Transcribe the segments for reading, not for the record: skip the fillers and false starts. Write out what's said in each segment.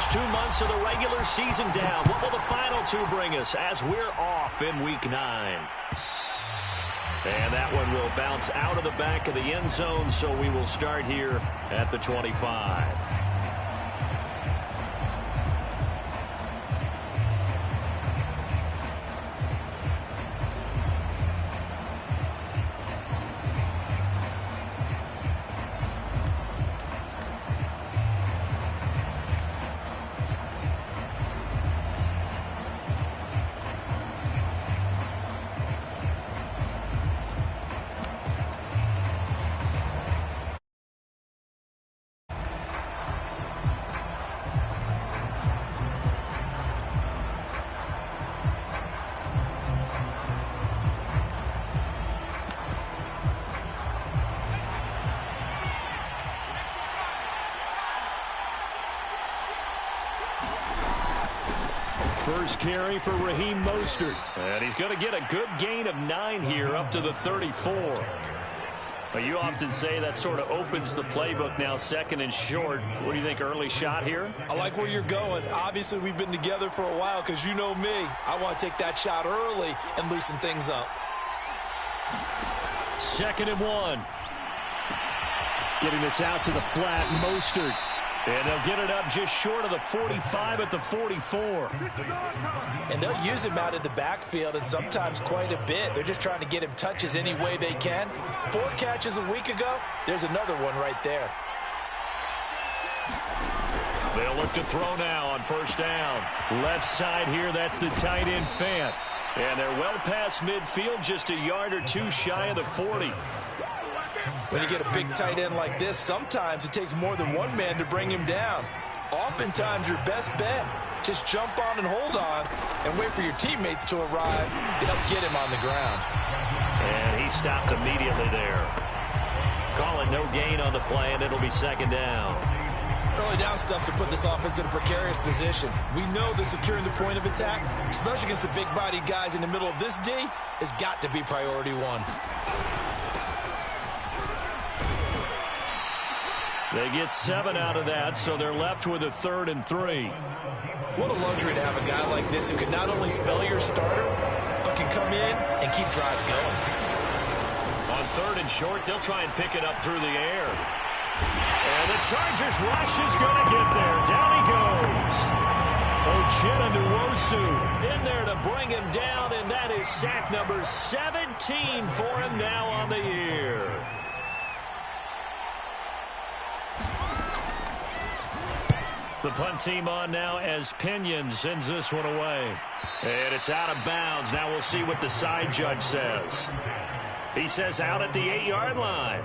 first 2 months of the regular season down. What will the final two bring us as we're off in Week 9? And that one will bounce out of the back of the end zone, so we will start here at the 25. First carry for Raheem Mostert. And he's going to get a good gain of 9 here up to the 34. But you often say that sort of opens the playbook now, second and short. What do you think, early shot here? I like where you're going. Obviously, we've been together for a while because you know me. I want to take that shot early and loosen things up. 2nd and 1. Getting this out to the flat, Mostert. And they'll get it up just short of the 45 at the 44. And they'll use him out in the backfield, and sometimes quite a bit. They're just trying to get him touches any way they can. 4 catches a week ago. There's another one right there. They'll look to throw now on first down. Left side here, that's the tight end Fant. And they're well past midfield, just a yard or 2 shy of the 40. When you get a big tight end like this, sometimes it takes more than one man to bring him down. Oftentimes, your best bet, just jump on and hold on and wait for your teammates to arrive to help get him on the ground. And he stopped immediately there. Calling no gain on the play, and it'll be 2nd down. Early down stuff to put this offense in a precarious position. We know that securing the point of attack, especially against the big-bodied guys in the middle of this D, has got to be priority 1. They get 7 out of that, so they're left with a 3rd and 3. What a luxury to have a guy like this who can not only spell your starter, but can come in and keep drives going. On 3rd and short, they'll try and pick it up through the air. And the Chargers rush is going to get there. Down he goes. Uchenna Nwosu in there to bring him down, and that is sack number 17 for him now on the year. The punt team on now as Pinion sends this one away. And it's out of bounds. Now we'll see what the side judge says. He says out at the 8-yard line.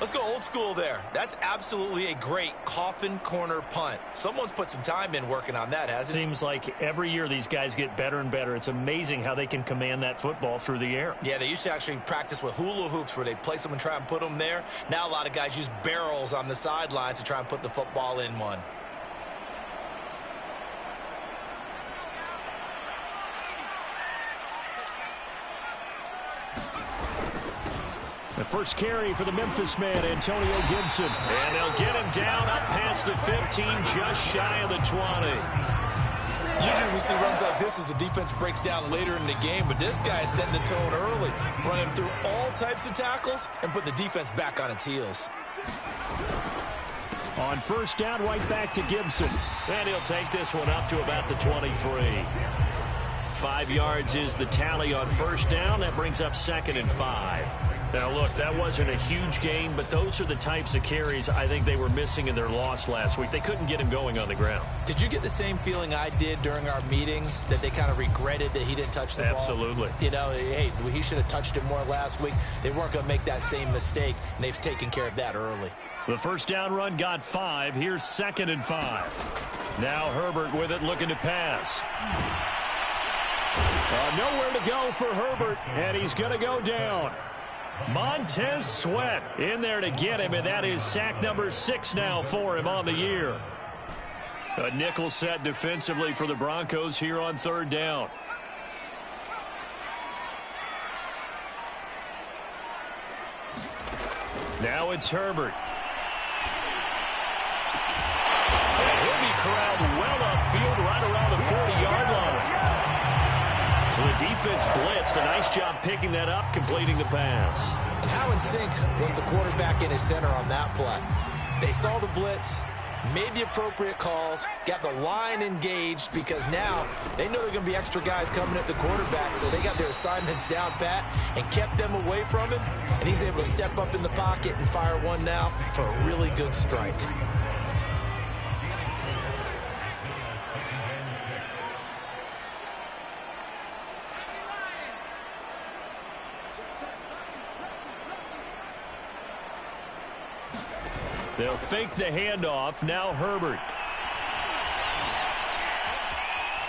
Let's go old school there. That's absolutely a great coffin corner punt. Someone's put some time in working on that, hasn't it? Seems like every year these guys get better and better. It's amazing how they can command that football through the air. Yeah, they used to actually practice with hula hoops where they'd place them and try and put them there. Now a lot of guys use barrels on the sidelines to try and put the football in one. The first carry for the Memphis man, Antonio Gibson. And they'll get him down up past the 15, just shy of the 20. Usually we see runs like this as the defense breaks down later in the game, but this guy is setting the tone early, running through all types of tackles and put the defense back on its heels. On first down, right back to Gibson. And he'll take this one up to about the 23. 5 yards is the tally on first down. That brings up 2nd and 5. Now, look, that wasn't a huge gain, but those are the types of carries I think they were missing in their loss last week. They couldn't get him going on the ground. Did you get the same feeling I did during our meetings, that they kind of regretted that he didn't touch the ball? Absolutely. You know, hey, he should have touched it more last week. They weren't going to make that same mistake, and they've taken care of that early. The first down run got 5. Here's 2nd and 5. Now Herbert with it, looking to pass. Nowhere to go for Herbert, and he's going to go down. Montez Sweat in there to get him, and that is sack number 6 now for him on the year. A nickel set defensively for the Broncos here on 3rd down. Now it's Herbert. And he'll be corralled well So the defense blitzed. A nice job picking that up, completing the pass. And how in sync was the quarterback in his center on that play? They saw the blitz, made the appropriate calls, got the line engaged, because now they know there are going to be extra guys coming at the quarterback, so they got their assignments down pat and kept them away from him, and he's able to step up in the pocket and fire one now for a really good strike. They'll fake the handoff. Now Herbert.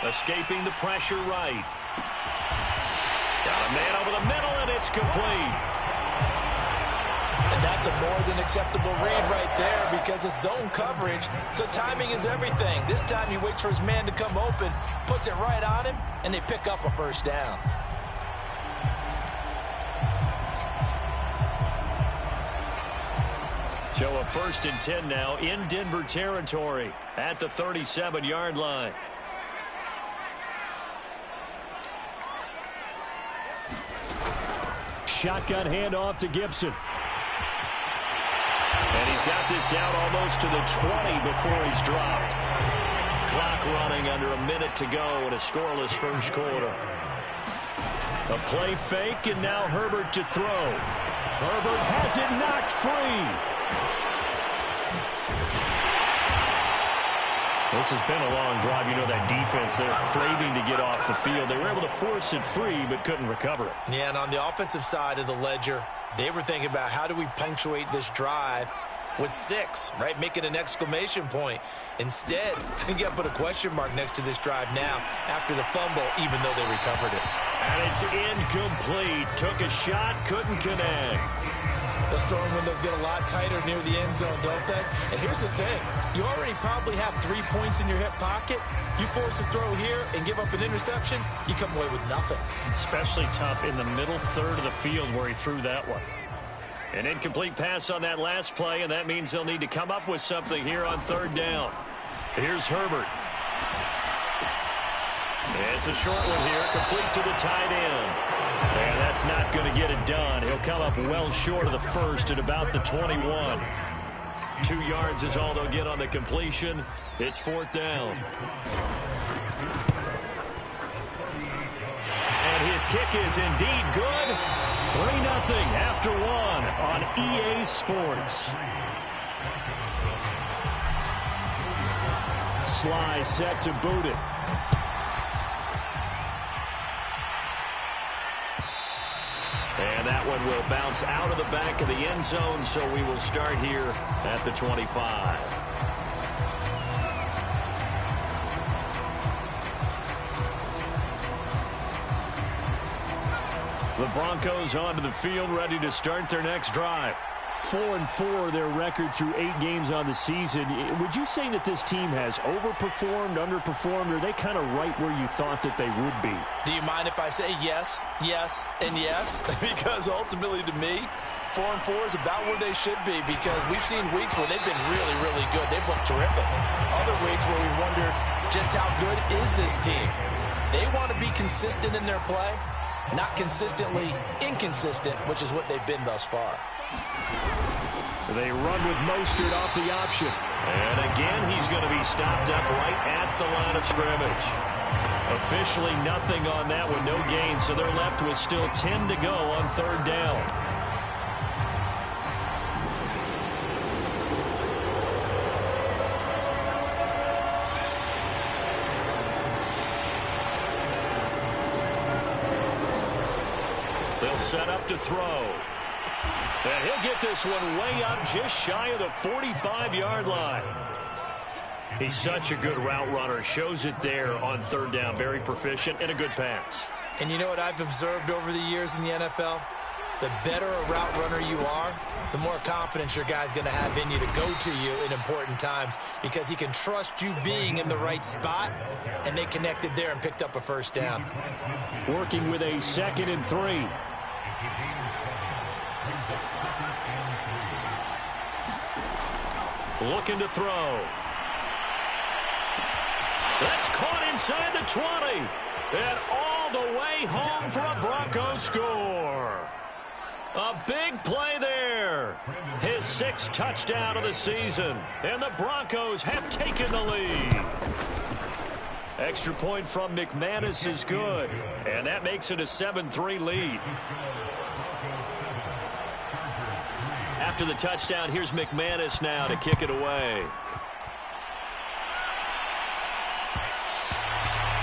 Escaping the pressure right. Got a man over the middle, and it's complete. And that's a more than acceptable read right there, because it's zone coverage, so timing is everything. This time he waits for his man to come open, puts it right on him, and they pick up a first down. So a 1st and 10 now in Denver territory at the 37-yard line. Shotgun handoff to Gibson. And he's got this down almost to the 20 before he's dropped. Clock running under a minute to go in a scoreless first quarter. A play fake, and now Herbert to throw. Herbert has it knocked free. This has been a long drive. You know that defense, they're craving to get off the field. They were able to force it free, but couldn't recover it. Yeah, and on the offensive side of the ledger, they were thinking about how do we punctuate this drive with 6, right? Making an exclamation point. Instead, you got to put a question mark next to this drive now after the fumble, even though they recovered it. And it's incomplete. Took a shot, couldn't connect. Those throwing windows get a lot tighter near the end zone, don't they? And here's the thing. You already probably have 3 points in your hip pocket. You force a throw here and give up an interception, you come away with nothing. Especially tough in the middle third of the field where he threw that one. An incomplete pass on that last play, and that means they'll need to come up with something here on 3rd down. Here's Herbert. It's a short one here, complete to the tight end. And that's not going to get it done. He'll come up well short of the first at about the 21. 2 yards is all they'll get on the completion. It's 4th down. And his kick is indeed good. 3-0 after 1 on EA Sports. Sly set to boot it. And that one will bounce out of the back of the end zone, so we will start here at the 25. The Broncos onto the field, ready to start their next drive. 4-4 their record through 8 games on the season. Would you say that this team has overperformed, underperformed, or are they kind of right where you thought that they would be? Do you mind if I say yes, yes, and yes? Because ultimately to me, 4-4 is about where they should be, because we've seen weeks where they've been really, really good. They've looked terrific. Other weeks where we wondered just how good is this team. They want to be consistent in their play, not consistently inconsistent, which is what they've been thus far. They run with Mostert off the option. And again, he's going to be stopped up right at the line of scrimmage. Officially nothing on that one, no gain, so they're left with still 10 to go on 3rd down. They'll set up to throw. And he'll get this one way up just shy of the 45-yard line. He's such a good route runner. Shows it there on 3rd down. Very proficient and a good pass. And you know what I've observed over the years in the NFL? The better a route runner you are, the more confidence your guy's going to have in you to go to you in important times, because he can trust you being in the right spot, and they connected there and picked up a first down. Working with a 2nd and 3. Looking to throw. That's caught inside the 20. And all all the way home for a Broncos score. A big play there. His 6th touchdown of the season. And the Broncos have taken the lead. Extra point from McManus is good. And that makes it a 7-3 lead. After the touchdown, here's McManus now to kick it away.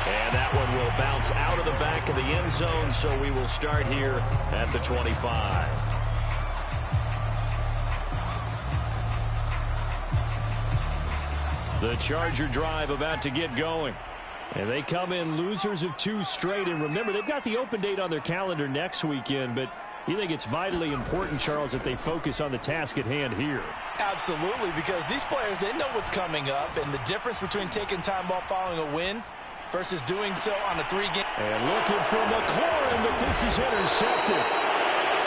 And that one will bounce out of the back of the end zone, so we will start here at the 25. The Charger drive about to get going. And they come in losers of 2 straight. And remember, they've got the open date on their calendar next weekend, but you think it's vitally important, Charles, that they focus on the task at hand here? Absolutely, because these players, they know what's coming up, and the difference between taking time off following a win versus doing so on a 3-game. And looking for McLaurin, but this is intercepted.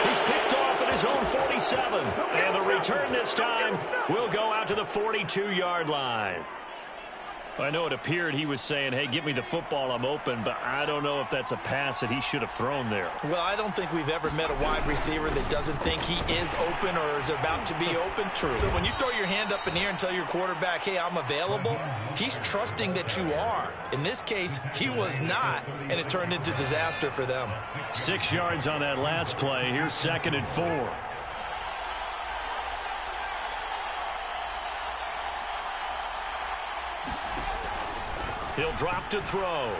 He's picked off at his own 47. And the return this time will go out to the 42-yard line. I know it appeared he was saying, hey, get me the football, I'm open, but I don't know if that's a pass that he should have thrown there. Well, I don't think we've ever met a wide receiver that doesn't think he is open or is about to be open. True. So when you throw your hand up in the air and tell your quarterback, hey, I'm available, he's trusting that you are. In this case, he was not, and it turned into disaster for them. 6 yards on that last play. Here's 2nd and 4. He'll drop to throw.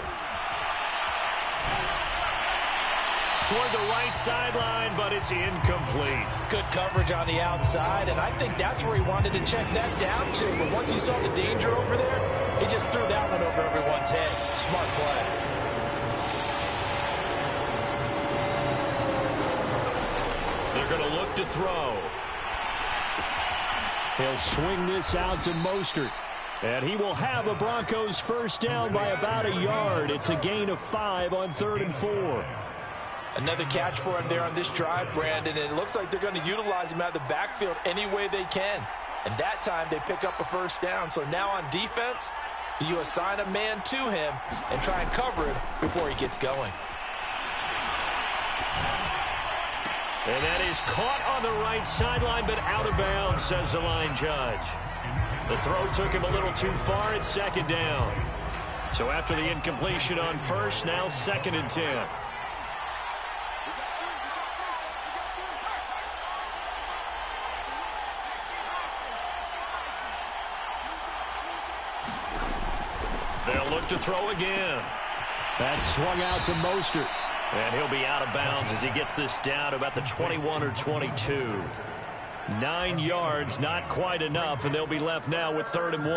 Toward the right sideline, but it's incomplete. Good coverage on the outside, and I think that's where he wanted to check that down to. But once he saw the danger over there, he just threw that one over everyone's head. Smart play. They're going to look to throw. He'll swing this out to Mostert. And he will have a Broncos first down by about a yard. It's a gain of 5 on 3rd and 4. Another catch for him there on this drive, Brandon. And it looks like they're going to utilize him out of the backfield any way they can. And that time they pick up a first down. So now on defense, do you assign a man to him and try and cover him before he gets going? And that is caught on the right sideline, but out of bounds, says the line judge. The throw took him a little too far. It's 2nd down. So after the incompletion on 1st, now 2nd and 10. They'll look to throw again. That's swung out to Mostert. And he'll be out of bounds as he gets this down to about the 21 or 22. 9 yards, not quite enough, and they'll be left now with 3rd and 1.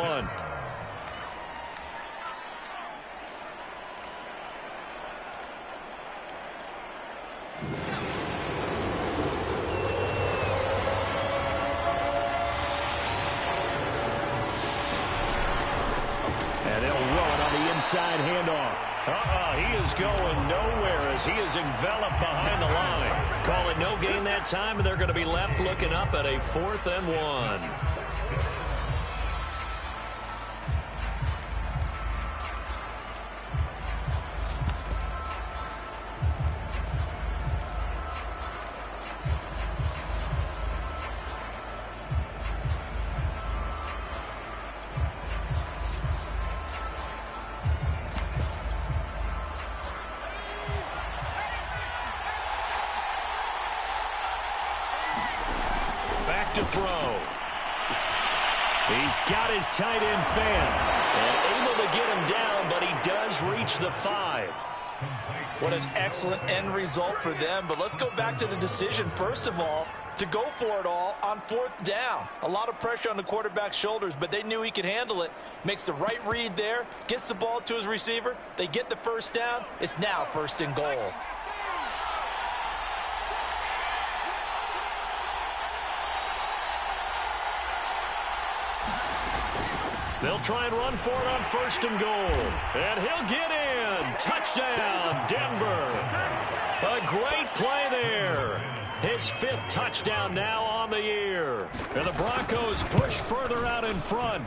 And they'll run on the inside handoff. He is going nowhere as he is enveloped behind the line. Call it no gain that time, and they're going to be left looking up at a 4th and 1. To throw. He's got his tight end fan and able to get him down, but he does reach the 5. What an excellent end result for them. But let's go back to the decision, first of all, to go for it all on 4th down. A lot of pressure on the quarterback's shoulders, but they knew he could handle it. Makes the right read there, gets the ball to his receiver. They get the first down. It's now 1st and goal. They'll try and run for it on 1st and goal. And he'll get in. Touchdown, Denver. A great play there. His 5th touchdown now on the year. And the Broncos push further out in front.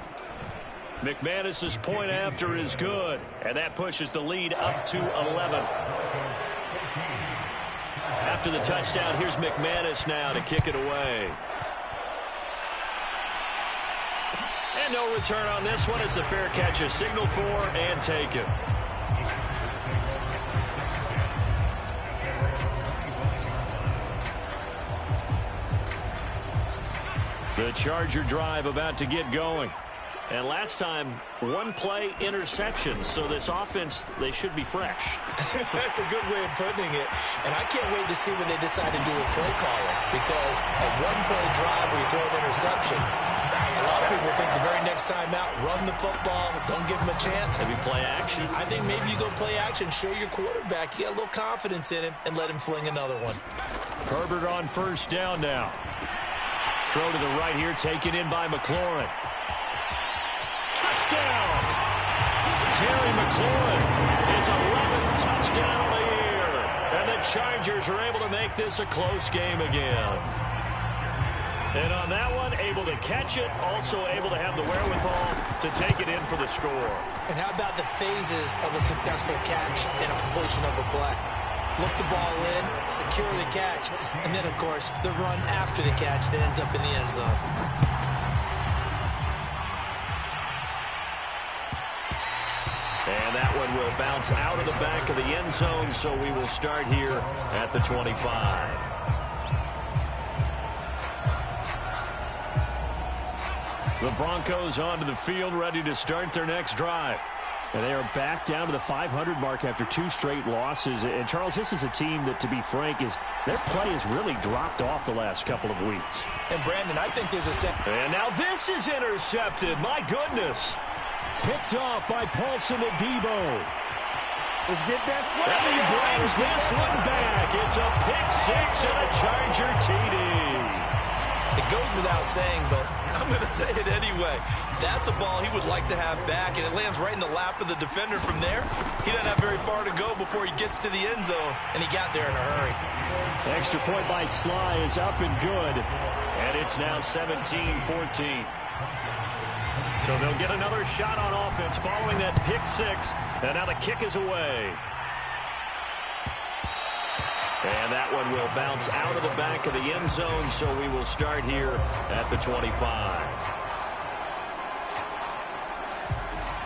McManus's point after is good, and that pushes the lead up to 11. After the touchdown, here's McManus now to kick it away. And no return on this one as the fair catch is signaled for and taken. The Charger drive about to get going. And last time, one play interception. So this offense, they should be fresh. That's a good way of putting it. And I can't wait to see what they decide to do with play calling. Because a one-play drive where you throw an interception, a lot of people think the very next time out, run the football, don't give them a chance. Maybe play action. I think maybe you go play action, show your quarterback, you got a little confidence in him, and let him fling another one. Herbert on first down now. Throw to the right here, taken in by McLaurin. Touchdown! Terry McLaurin, his 11th touchdown of the year. And the Chargers are able to make this a close game again. And on that one, able to catch it, also able to have the wherewithal to take it in for the score. And how about the phases of a successful catch and a completion of a play? Look the ball in, secure the catch, and then, of course, the run after the catch that ends up in the end zone. And that one will bounce out of the back of the end zone, so we will start here at the 25. The Broncos onto the field, ready to start their next drive. And they are back down to the 500 mark after 2 straight losses. And, Charles, this is a team that, to be frank, their play has really dropped off the last couple of weeks. And, Brandon, I think there's a And now this is intercepted. My goodness. Picked off by Paulson Adebo. Let's get that swing. And he brings this one back. It's a pick 6 and a Charger TD. It goes without saying, but I'm going to say it anyway. That's a ball he would like to have back, and it lands right in the lap of the defender from there. He doesn't have very far to go before he gets to the end zone, and he got there in a hurry. Extra point by Sly is up and good, and it's now 17-14. So they'll get another shot on offense following that pick 6, and now the kick is away. And that one will bounce out of the back of the end zone, so we will start here at the 25.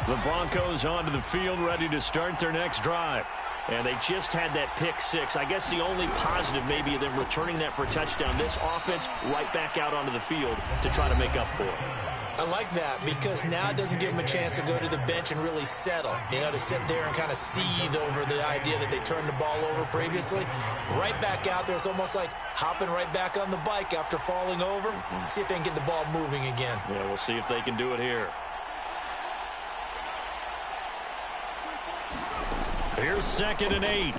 The Broncos onto the field, ready to start their next drive. And they just had that pick 6. I guess the only positive maybe of them returning that for a touchdown. This offense right back out onto the field to try to make up for it. I like that because now it doesn't give them a chance to go to the bench and really settle. You know, to sit there and kind of seethe over the idea that they turned the ball over previously. Right back out there. It's almost like hopping right back on the bike after falling over. See if they can get the ball moving again. Yeah, we'll see if they can do it here. Here's 2nd and 8.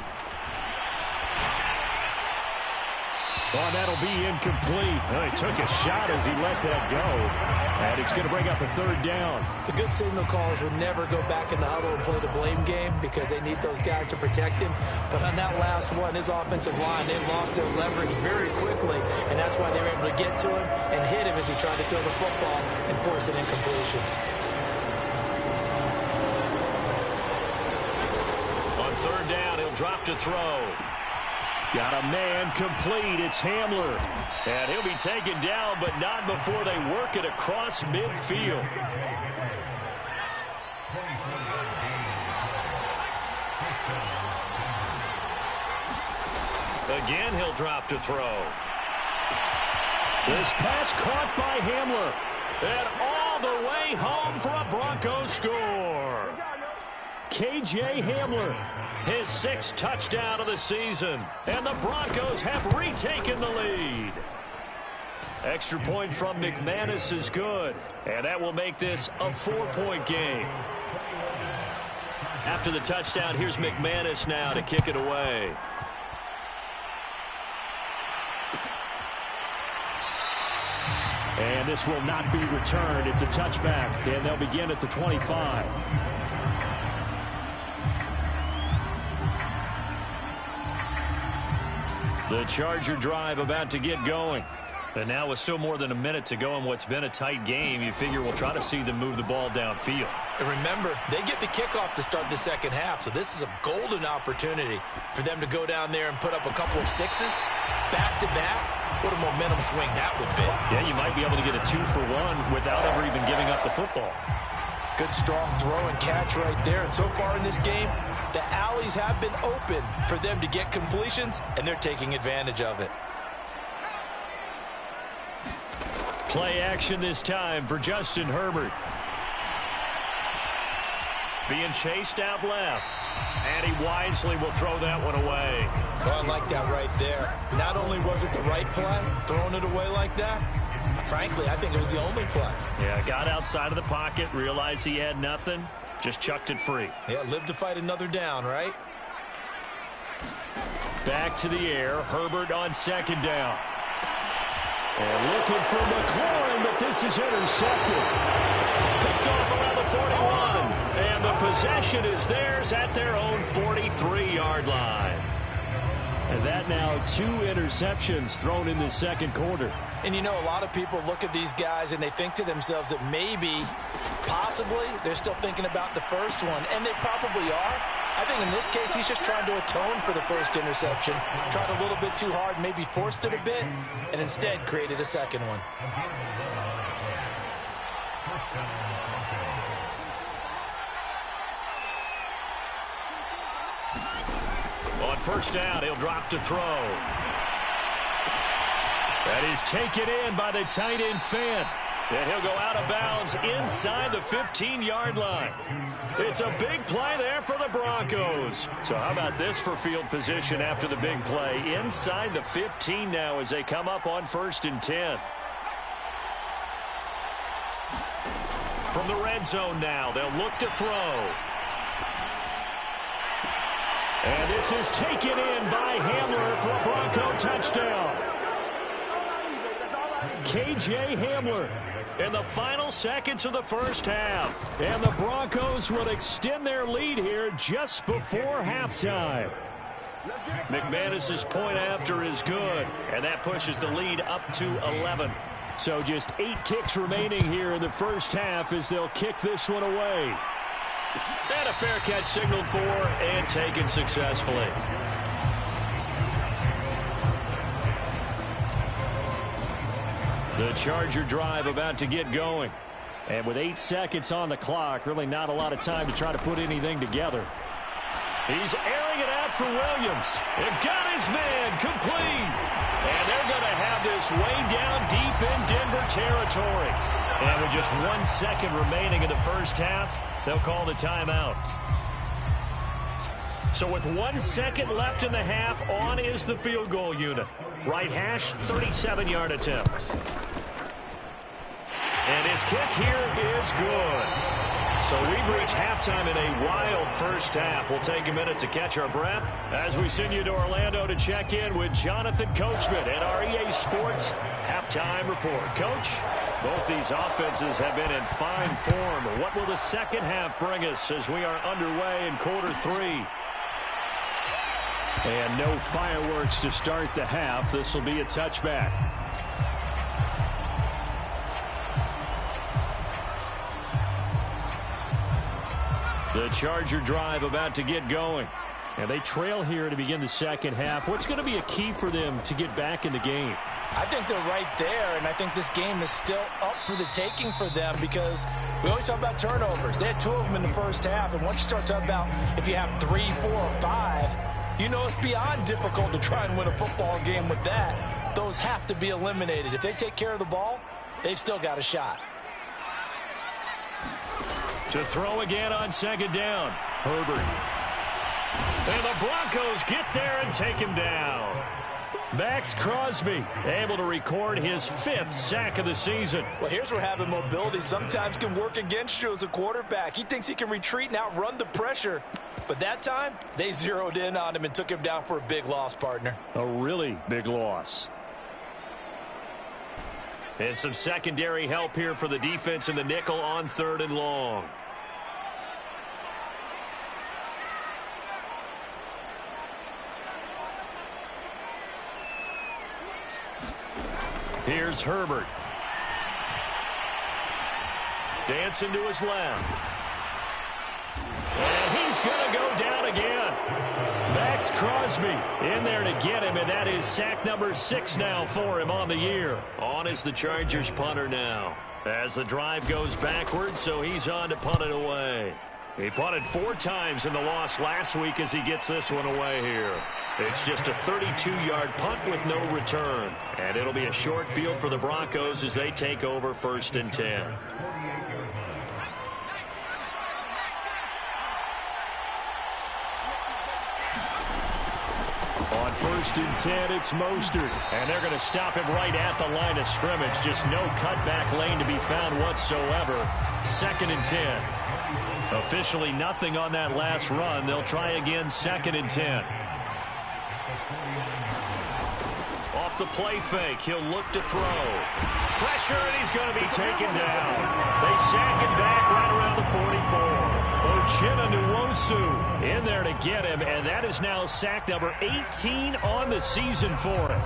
Oh, that'll be incomplete. Oh, he took a shot as he let that go. And it's going to bring up a 3rd down. The good signal callers will never go back in the huddle and play the blame game because they need those guys to protect him. But on that last one, his offensive line, they lost their leverage very quickly, and that's why they were able to get to him and hit him as he tried to throw the football and force an incompletion. On 3rd down, he'll drop to throw. Got a man complete. It's Hamler. And he'll be taken down, but not before they work it across midfield. Again, he'll drop to throw. This pass caught by Hamler. And all the way home for a Broncos score. K.J. Hamler, his 6th touchdown of the season. And the Broncos have retaken the lead. Extra point from McManus is good. And that will make this a 4-point game. After the touchdown, here's McManus now to kick it away. And this will not be returned. It's a touchback, and they'll begin at the 25. The Charger drive about to get going. And now with still more than a minute to go in what's been a tight game, you figure we'll try to see them move the ball downfield. And remember, they get the kickoff to start the second half, so this is a golden opportunity for them to go down there and put up a couple of sixes back-to-back. What a momentum swing that would be. Yeah, you might be able to get a 2-for-1 without ever even giving up the football. Good strong throw and catch right there. And so far in this game, the alleys have been open for them to get completions, and they're taking advantage of it. Play action this time for Justin Herbert. Being chased out left. And he wisely will throw that one away. Oh, I like that right there. Not only was it the right play, throwing it away like that, frankly, I think it was the only play. Yeah, got outside of the pocket, realized he had nothing, just chucked it free. Yeah, live to fight another down, right? Back to the air, Herbert on second down. And looking for McLaurin, but this is intercepted. Picked off around the 41. And the possession is theirs at their own 43-yard line. And that now 2 interceptions thrown in the second quarter. And you know, a lot of people look at these guys and they think to themselves that maybe, possibly, they're still thinking about the first one. And they probably are. I think in this case, he's just trying to atone for the first interception. Tried a little bit too hard, maybe forced it a bit, and instead created a second one. On first down, he'll drop to throw. That is taken in by the tight end Fant. And he'll go out of bounds inside the 15-yard line. It's a big play there for the Broncos. So how about this for field position after the big play? Inside the 15 now as they come up on 1st and 10. From the red zone now, they'll look to throw. And this is taken in by Hamler for a Bronco touchdown. K.J. Hamler in the final seconds of the first half. And the Broncos will extend their lead here just before halftime. McManus's point after is good, and that pushes the lead up to 11. So just 8 ticks remaining here in the first half as they'll kick this one away. And a fair catch signaled for and taken successfully. The Charger drive about to get going. And with 8 seconds on the clock, really not a lot of time to try to put anything together. He's airing it out for Williams. And got his man complete. And they're going to have this way down deep in Denver territory. And with just 1 second remaining in the first half, they'll call the timeout. So with 1 second left in the half, on is the field goal unit. Right hash, 37-yard attempt. And his kick here is good. So we've reached halftime in a wild first half. We'll take a minute to catch our breath as we send you to Orlando to check in with Jonathan Coachman at our EA Sports Halftime Report. Coach, both these offenses have been in fine form. What will the second half bring us as we are underway in quarter 3? And no fireworks to start the half. This will be a touchback. The Charger drive about to get going. And they trail here to begin the second half. What's going to be a key for them to get back in the game? I think they're right there, and I think this game is still up for the taking for them because we always talk about turnovers. They had 2 of them in the first half, and once you start talking about if you have 3, 4, or 5, you know it's beyond difficult to try and win a football game with that. Those have to be eliminated. If they take care of the ball, they've still got a shot. To throw again on second down. Herbert. And the Broncos get there and take him down. Max Crosby able to record his 5th sack of the season. Well, here's where having mobility sometimes can work against you as a quarterback. He thinks he can retreat and outrun the pressure. But that time, they zeroed in on him and took him down for a big loss, partner. A really big loss. And some secondary help here for the defense in the nickel on 3rd and long. Here's Herbert. Dancing to his left. And he's going to go down again. Max Crosby in there to get him, and that is sack number 6 now for him on the year. On is the Chargers punter now. As the drive goes backwards, so he's on to punt it away. He punted 4 times in the loss last week as he gets this one away here. It's just a 32-yard punt with no return. And it'll be a short field for the Broncos as they take over 1st and 10. On 1st and 10, it's Mostert. And they're going to stop him right at the line of scrimmage. Just no cutback lane to be found whatsoever. 2nd and 10. Officially nothing on that last run. They'll try again 2nd and 10. Off the play fake, he'll look to throw. Pressure, and he's going to be taken down. They sack him back right around the 44. Uchenna Nwosu in there to get him, and that is now sack number 18 on the season for him.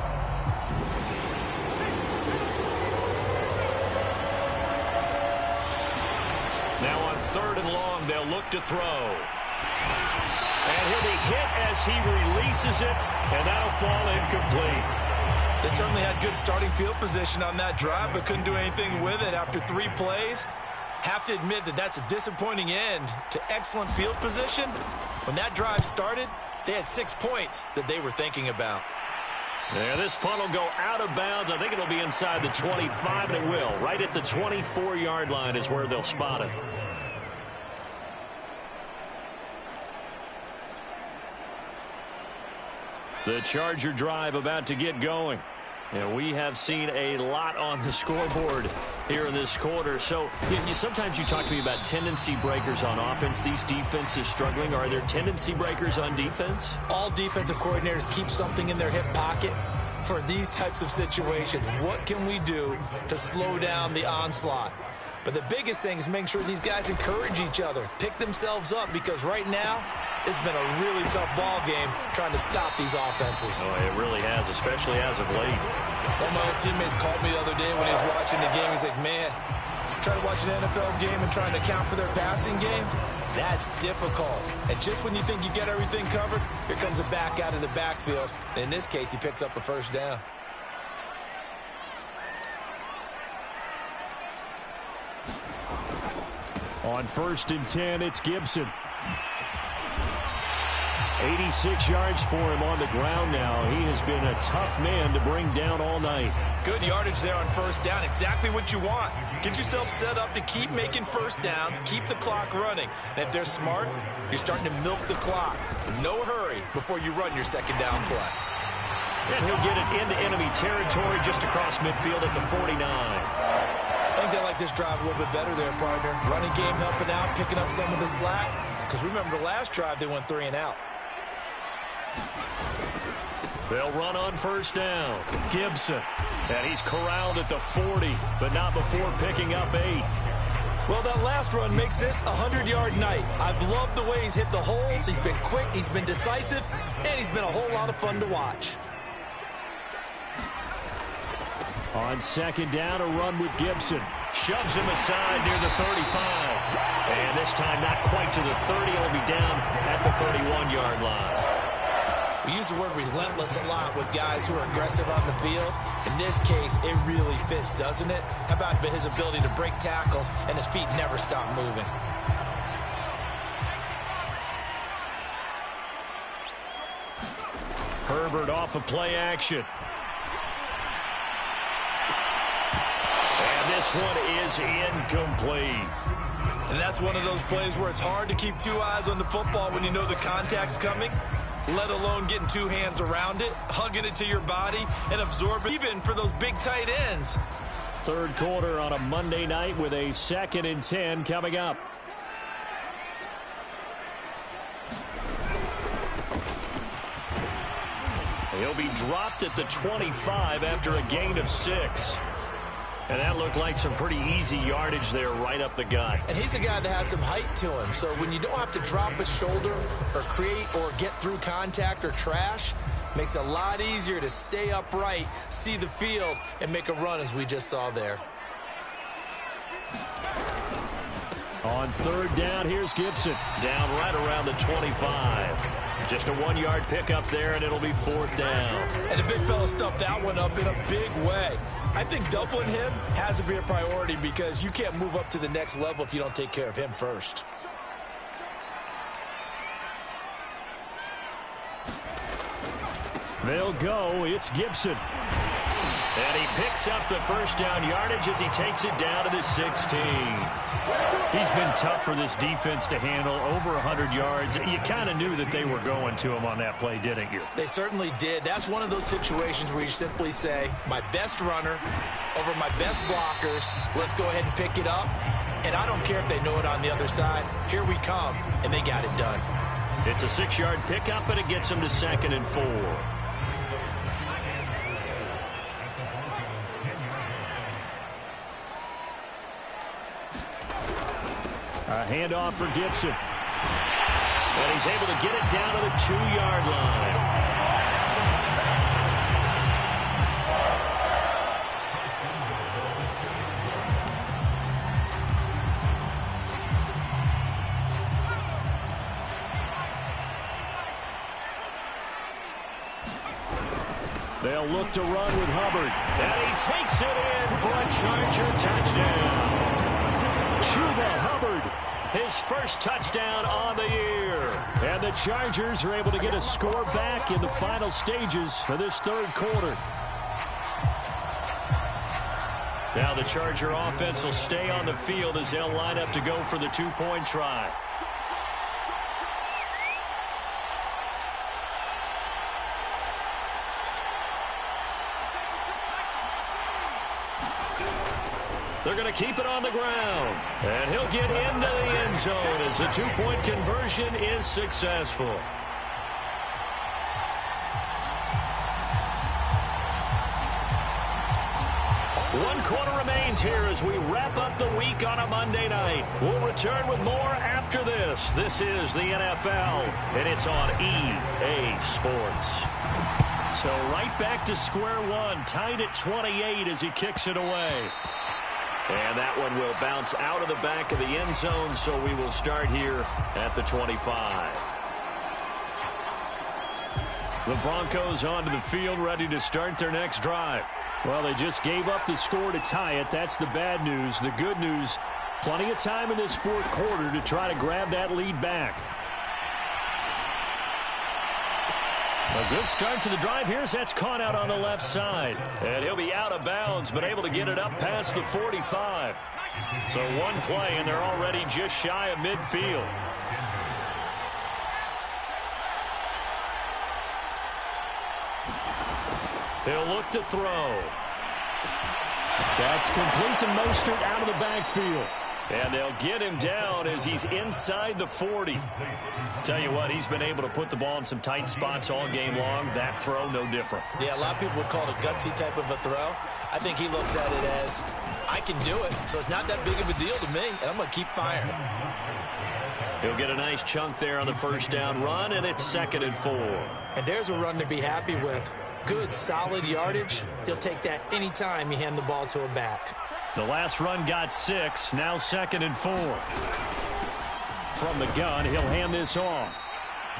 Now on 3rd and long, they'll look to throw. And he'll be hit as he releases it, and that'll fall incomplete. They certainly had good starting field position on that drive, but couldn't do anything with it after 3 plays. Have to admit that that's a disappointing end to excellent field position. When that drive started, they had 6 points that they were thinking about. Yeah, this punt will go out of bounds. I think it'll be inside the 25, and it will. Right at the 24-yard line is where they'll spot it. The Charger drive about to get going. And we have seen a lot on the scoreboard here in this quarter. So sometimes you talk to me about tendency breakers on offense. These defenses struggling. Are there tendency breakers on defense? All defensive coordinators keep something in their hip pocket for these types of situations. What can we do to slow down the onslaught? But the biggest thing is making sure these guys encourage each other, pick themselves up, because right now it's been a really tough ball game trying to stop these offenses. Oh, it really has, especially as of late. One of my old teammates called me the other day when he was watching the game. He's like, man, trying to watch an NFL game and trying to account for their passing game, that's difficult. And just when you think you get everything covered, here comes a back out of the backfield. And in this case, he picks up a 1st down. On 1st and 10, it's Gibson. 86 yards for him on the ground now. He has been a tough man to bring down all night. Good yardage there on 1st down. Exactly what you want. Get yourself set up to keep making 1st downs, keep the clock running. And if they're smart, you're starting to milk the clock. No hurry before you run your 2nd down play. And he'll get it into enemy territory just across midfield at the 49. I think they like this drive a little bit better there, partner. Running game helping out, picking up some of the slack. Because remember, the last drive they went 3 and out. They'll run on 1st down. Gibson. And he's corralled at the 40, but not before picking up 8. Well, that last run makes this a 100-yard night. I've loved the way he's hit the holes. He's been quick, he's been decisive, and he's been a whole lot of fun to watch. On 2nd down, a run with Gibson. Shoves him aside near the 35. And this time not quite to the 30. He'll be down at the 31-yard line. We use the word relentless a lot with guys who are aggressive on the field. In this case, it really fits, doesn't it? How about his ability to break tackles and his feet never stop moving? Herbert off of play action. And this one is incomplete. And that's one of those plays where it's hard to keep 2 eyes on the football when you know the contact's coming, let alone getting 2 hands around it, hugging it to your body, and absorbing it, even for those big tight ends. 3rd quarter on a Monday night with a 2nd and 10 coming up. He'll be dropped at the 25 after a gain of 6. And that looked like some pretty easy yardage there right up the gut. And he's a guy that has some height to him. So when you don't have to drop his shoulder or create or get through contact or trash, Makes it a lot easier to stay upright, see the field, and make a run as we just saw there. On third down, here's Gibson. Down right around the 25. Just a 1-yard pickup there, and it'll be fourth down. And the big fella stuffed that one up in a big way. I think doubling him has to be a priority because you can't move up to the next level if you don't take care of him first. They'll go. It's Gibson. And he picks up the first down yardage as he takes it down to the 16. He's been tough for this defense to handle, over 100 yards. You kind of knew that they were going to him on that play, didn't you? They certainly did. That's one of those situations where you simply say, my best runner over my best blockers. Let's go ahead and pick it up. And I don't care if they know it on the other side. Here we come, and they got it done. It's a 6-yard pickup, and it gets them to 2nd and 4. A handoff for Gibson. And he's able to get it down to the 2-yard line. They'll look to run with Hubbard. And he takes it in for a Charger touchdown. Chuba Hubbard, his first touchdown on the year. And the Chargers are able to get a score back in the final stages of this third quarter. Now the Charger offense will stay on the field as they'll line up to go for the 2-point try. They're going to keep it on the ground. And he'll get into the end zone as the 2-point conversion is successful. One quarter remains here as we wrap up the week on a Monday night. We'll return with more after this. This is the NFL, and it's on EA Sports. So right back to square one, tied at 28 as he kicks it away. And that one will bounce out of the back of the end zone, so we will start here at the 25. The Broncos onto the field, ready to start their next drive. Well, they just gave up the score to tie it. That's the bad news. The good news, plenty of time in this fourth quarter to try to grab that lead back. A good start to the drive. Here's that's caught out on the left side. And he'll be out of bounds, but able to get it up past the 45. So one play, and they're already just shy of midfield. He'll look to throw. That's complete to Mostert out of the backfield. And they'll get him down as he's inside the 40. Tell you what, he's been able to put the ball in some tight spots all game long. That throw, no different. Yeah, a lot of people would call it a gutsy type of a throw. I think he looks at it as, I can do it, so it's not that big of a deal to me, and I'm going to keep firing. He'll get a nice chunk there on the first down run, and it's 2nd and 4. And there's a run to be happy with. Good, solid yardage. He'll take that anytime you hand the ball to a back. The last run got 6, now 2nd and 4. From the gun, he'll hand this off.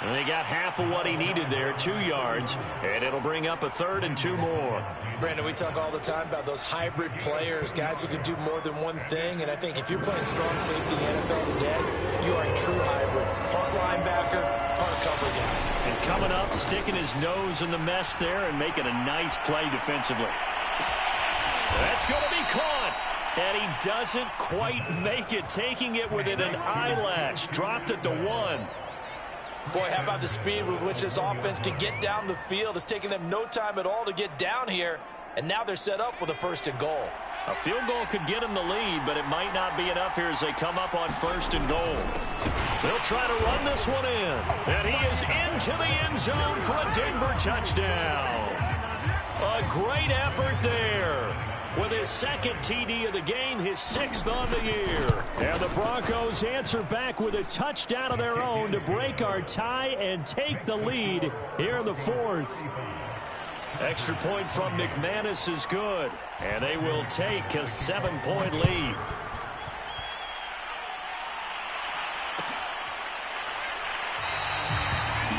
And they got half of what he needed there, 2 yards, and it'll bring up a 3rd and 2 more. Brandon, we talk all the time about those hybrid players, guys who can do more than one thing, and I think if you're playing strong safety in the NFL today, you are a true hybrid. Part linebacker, part cover guy. And coming up, sticking his nose in the mess there and making a nice play defensively. That's going to be caught. And he doesn't quite make it, taking it within an eyelash. Dropped at the 1. Boy, how about the speed with which this offense can get down the field? It's taken them no time at all to get down here. And now they're set up with a 1st and goal. A field goal could get him the lead, but it might not be enough here as they come up on 1st and goal. They'll try to run this one in. And he is into the end zone for a Denver touchdown. A great effort there. with his second TD of the game, his 6th on the year. And the Broncos answer back with a touchdown of their own to break our tie and take the lead here in the 4th. Extra point from McManus is good, and they will take a 7-point lead.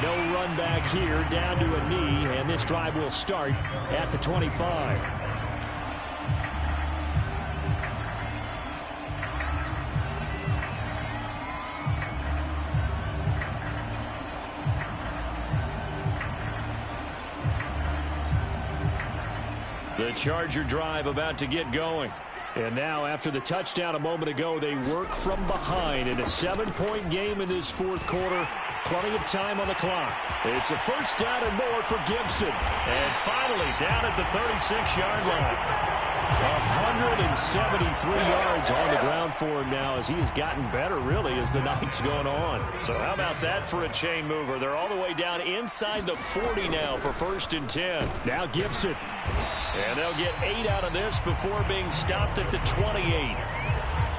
No run back here, down to a knee, and this drive will start at the 25. The Charger drive about to get going. And now, after the touchdown a moment ago, they work from behind in a 7-point game in this 4th quarter. Plenty of time on the clock. It's a first down and more for Gibson. And finally, down at the 36-yard line. 173 yards on the ground for him now as he has gotten better, really, as the night's gone on. So how about that for a chain mover? They're all the way down inside the 40 now for 1st and 10. Now Gibson. And they'll get 8 out of this before being stopped at the 28.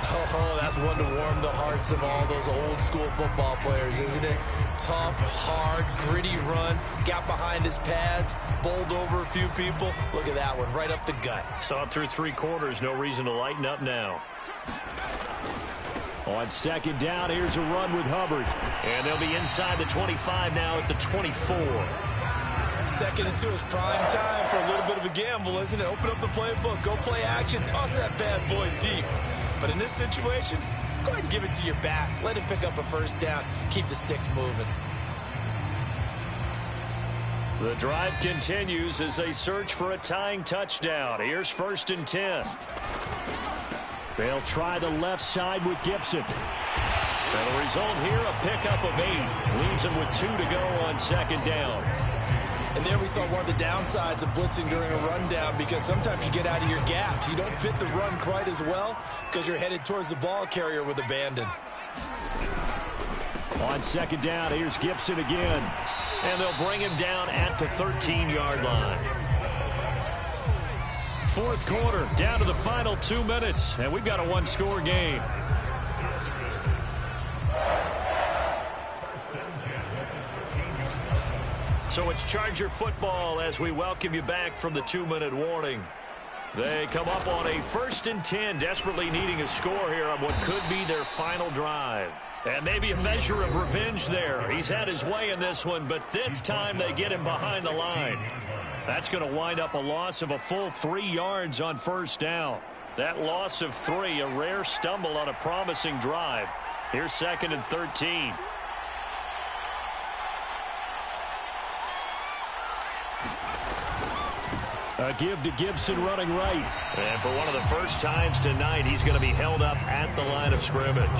Oh, that's one to warm the hearts of all those old-school football players, isn't it? Tough, hard, gritty run, got behind his pads, bowled over a few people. Look at that one, right up the gut. Saw it through 3 quarters, no reason to lighten up now. On 2nd down, here's a run with Hubbard. And they'll be inside the 25 now at the 24. 2nd and 2 is prime time for a little bit of a gamble, isn't it? Open up the playbook, go play action, toss that bad boy deep. But in this situation, go ahead and give it to your back. Let him pick up a first down. Keep the sticks moving. The drive continues as they search for a tying touchdown. Here's 1st and 10. They'll try the left side with Gibson. And the result here, a pickup of 8. Leaves them with 2 to go on 2nd down. And there we saw one of the downsides of blitzing during a rundown, because sometimes you get out of your gaps. You don't fit the run quite as well because you're headed towards the ball carrier with abandon. On 2nd down, here's Gibson again. And they'll bring him down at the 13-yard line. 4th quarter, down to the final 2 minutes, and we've got a 1-score game. So it's Charger football as we welcome you back from the 2-minute warning. They come up on a 1st and 10, desperately needing a score here on what could be their final drive. And maybe a measure of revenge there. He's had his way in this one, but this time they get him behind the line. That's going to wind up a loss of a full 3 yards on 1st down. That loss of 3, a rare stumble on a promising drive. Here's 2nd and 13. A give to Gibson running right. And for one of the first times tonight, he's going to be held up at the line of scrimmage.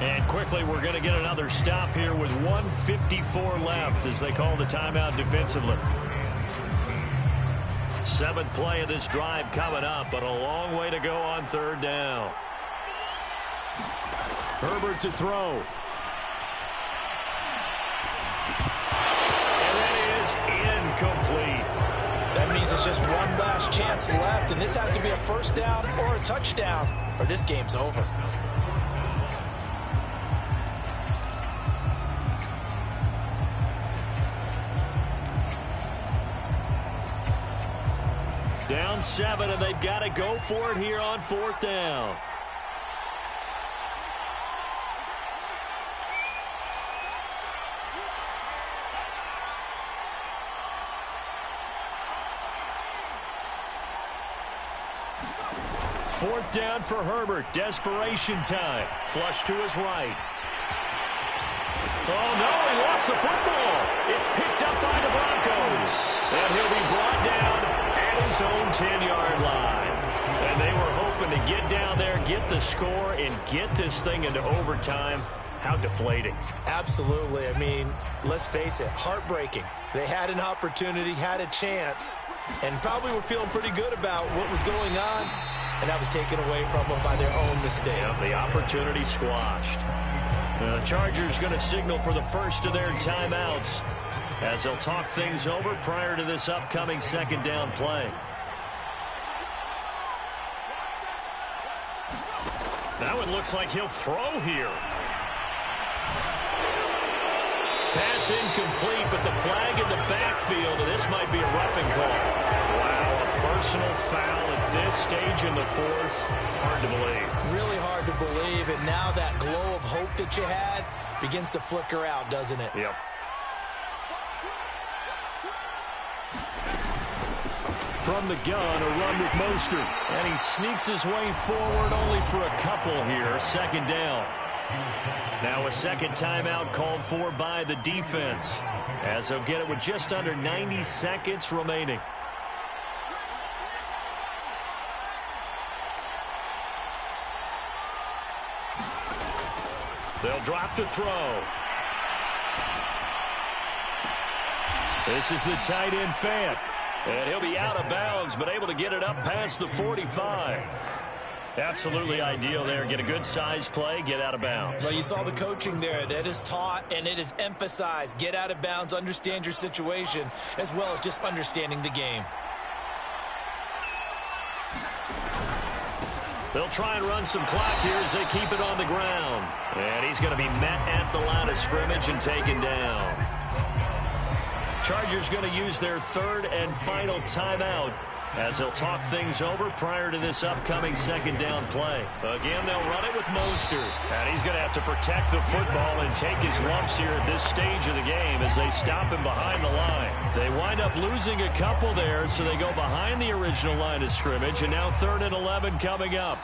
And quickly, we're going to get another stop here with 1:54 left as they call the timeout defensively. 7th play of this drive coming up, but a long way to go on 3rd down. Herbert to throw. And that is incomplete. That means it's just one last chance left, and this has to be a first down or a touchdown, or this game's over. Down 7, and they've got to go for it here on 4th down. Fourth down for Herbert. Desperation time. Flush to his right. Oh, no, he lost the football. It's picked up by the Broncos. And he'll be brought down at his own 10-yard line. And they were hoping to get down there, get the score, and get this thing into overtime. How deflating. Absolutely. I mean, let's face it, heartbreaking. They had an opportunity, had a chance, and probably were feeling pretty good about what was going on, and that was taken away from them by their own mistake. Yep, the opportunity squashed. The Chargers going to signal for the first of their timeouts as they'll talk things over prior to this upcoming second down play. That one looks like he'll throw here. Pass incomplete, but the flag in the backfield, and this might be a roughing call. Wow, a personal foul at this stage in the fourth. Hard to believe. Really hard to believe, and now that glow of hope that you had begins to flicker out, doesn't it? Yep. From the gun, a run with Mostert. And he sneaks his way forward only for a couple here. Second down. Now a second timeout called for by the defense, as they'll get it with just under 90 seconds remaining. They'll drop to throw. This is the tight end Fant. And he'll be out of bounds, but able to get it up past the 45. Absolutely ideal there. Get a good size play, get out of bounds. Well, you saw the coaching there. That is taught and it is emphasized. Get out of bounds, understand your situation, as well as just understanding the game. They'll try and run some clock here as they keep it on the ground. And he's going to be met at the line of scrimmage and taken down. Chargers going to use their third and final timeout as they'll talk things over prior to this upcoming second down play. Again, they'll run it with Mostert. And he's going to have to protect the football and take his lumps here at this stage of the game as they stop him behind the line. They wind up losing a couple there, so they go behind the original line of scrimmage, and now 3rd and 11 coming up.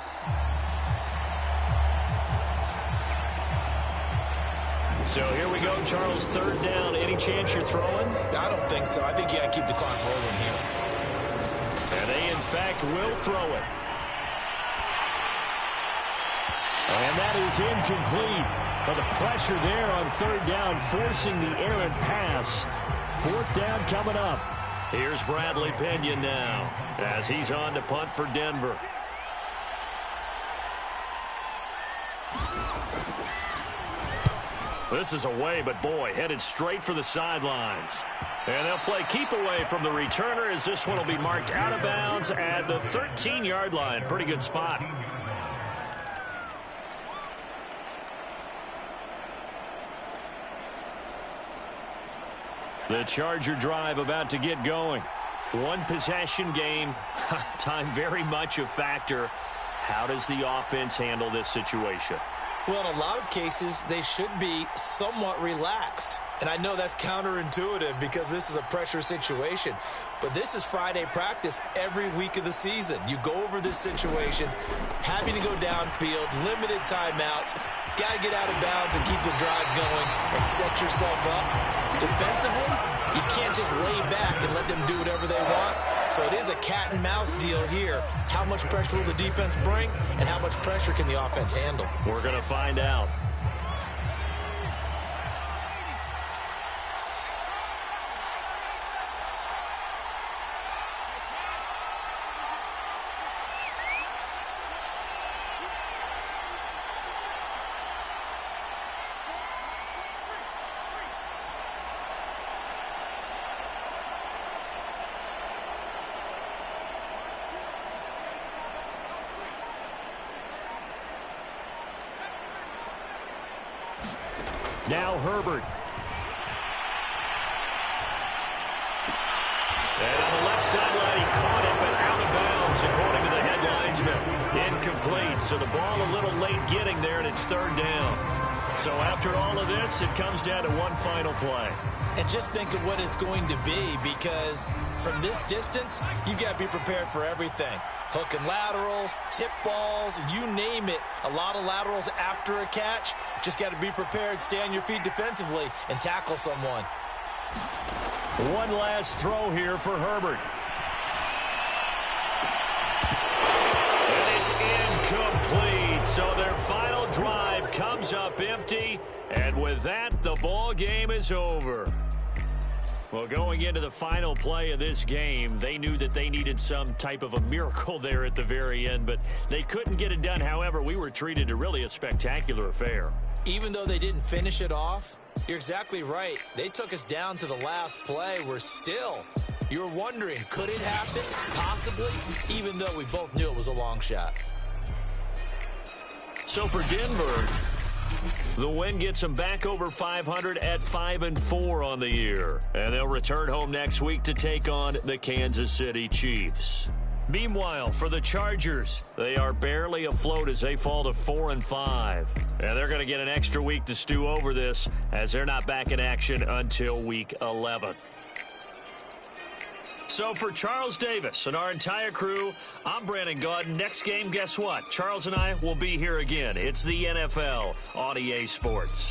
So here we go, Charles, 3rd down. Any chance you're throwing? I don't think so. I think you got to keep the clock rolling here. And they, in fact, will throw it. And that is incomplete. But the pressure there on 3rd down, forcing the errant pass. 4th down coming up. Here's Bradley Pena now as he's on to punt for Denver. This is away, but boy, headed straight for the sidelines. And they'll play keep away from the returner as this one will be marked out of bounds at the 13-yard line. Pretty good spot. The Charger drive about to get going. One possession game. Time very much a factor. How does the offense handle this situation? Well, in a lot of cases, they should be somewhat relaxed. And I know that's counterintuitive because this is a pressure situation. But this is Friday practice every week of the season. You go over this situation, having to go downfield, limited timeouts, got to get out of bounds and keep the drive going and set yourself up. Defensively, you can't just lay back and let them do whatever they want. So it is a cat and mouse deal here. How much pressure will the defense bring, and how much pressure can the offense handle? We're going to find out. Now Herbert. And on the left sideline, he caught it, but out of bounds, according to the head linesman. Incomplete, so the ball a little late getting there, and it's 3rd down. So after all of this, it comes down to one final play. And just think of what it's going to be, because from this distance, you've got to be prepared for everything. Hook and laterals, tip balls, you name it. A lot of laterals after a catch. Just got to be prepared, stay on your feet defensively, and tackle someone. One last throw here for Herbert. And it's incomplete. So their final drive comes up empty. And with that, the ball game is over. Well, going into the final play of this game, they knew that they needed some type of a miracle there at the very end, but they couldn't get it done. However, we were treated to really a spectacular affair. Even though they didn't finish it off, you're exactly right. They took us down to the last play. You're wondering, could it happen? Possibly, even though we both knew it was a long shot. So for Denver, the win gets them back over 500 at 5-4 on the year. And they'll return home next week to take on the Kansas City Chiefs. Meanwhile, for the Chargers, they are barely afloat as they fall to 4-5. And they're going to get an extra week to stew over this as they're not back in action until week 11. So for Charles Davis and our entire crew, I'm Brandon Gaudin. Next game, guess what? Charles and I will be here again. It's the NFL on EA Sports.